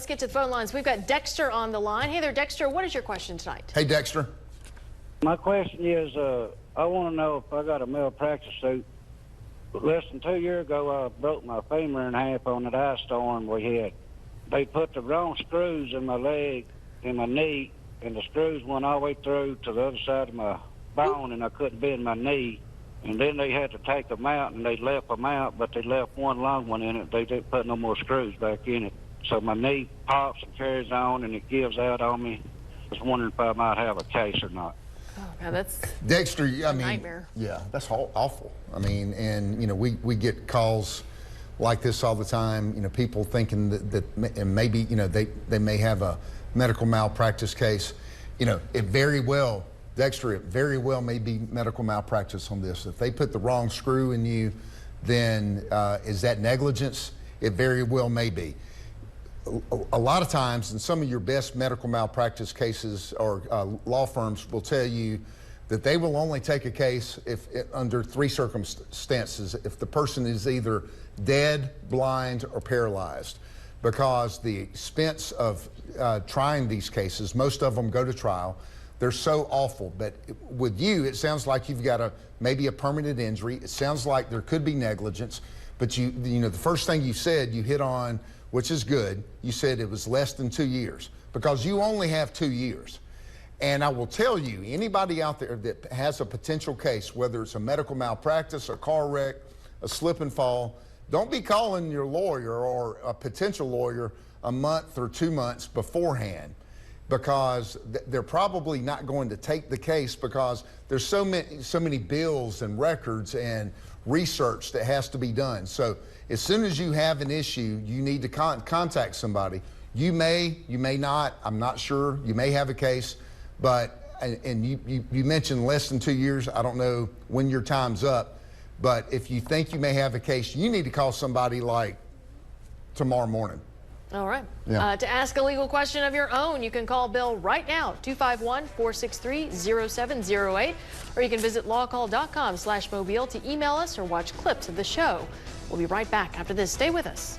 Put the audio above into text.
let's get to the phone lines. We've got Dexter on the line. Hey there, Dexter. What is your question tonight? Hey, Dexter. My question is, I want to know if I got a malpractice suit. Less than 2 years ago, I broke my femur in half on that ice storm we had. They put the wrong screws in my leg and my knee, and the screws went all the way through to the other side of my bone, and I couldn't bend my knee. And then they had to take them out, and they left them out, but they left one long one in it. They didn't put no more screws back in it. So my knee pops and carries on, and it gives out on me. I was wondering if I might have a case or not. Oh, God, that's Dexter, I mean, nightmare. Yeah, that's awful. I mean, and, you know, we get calls like this all the time, you know, people thinking that and maybe, you know, they may have a medical malpractice case. You know, it very well, Dexter, it very well may be medical malpractice on this. If they put the wrong screw in you, then is that negligence? It very well may be. A lot of times, in some of your best medical malpractice cases, or law firms will tell you that they will only take a case if under three circumstances: if the person is either dead, blind, or paralyzed. Because the expense of trying these cases, most of them go to trial. They're so awful. But with you, it sounds like you've got maybe a permanent injury. It sounds like there could be negligence. But you know, the first thing you said, you hit on, which is good. You said it was less than 2 years, because you only have 2 years. And I will tell you, anybody out there that has a potential case, whether it's a medical malpractice, a car wreck, a slip and fall, don't be calling your lawyer or a potential lawyer a month or 2 months beforehand, because they're probably not going to take the case, because there's so many bills and records and research that has to be done. So as soon as you have an issue, you need to contact somebody. You may not, I'm not sure, you may have a case, but, and you mentioned less than 2 years. I don't know when your time's up, but if you think you may have a case, you need to call somebody like tomorrow morning. All right. Yeah. To ask a legal question of your own, you can call Bill right now, 251-463-0708, or you can visit lawcall.com/mobile to email us or watch clips of the show. We'll be right back after this. Stay with us.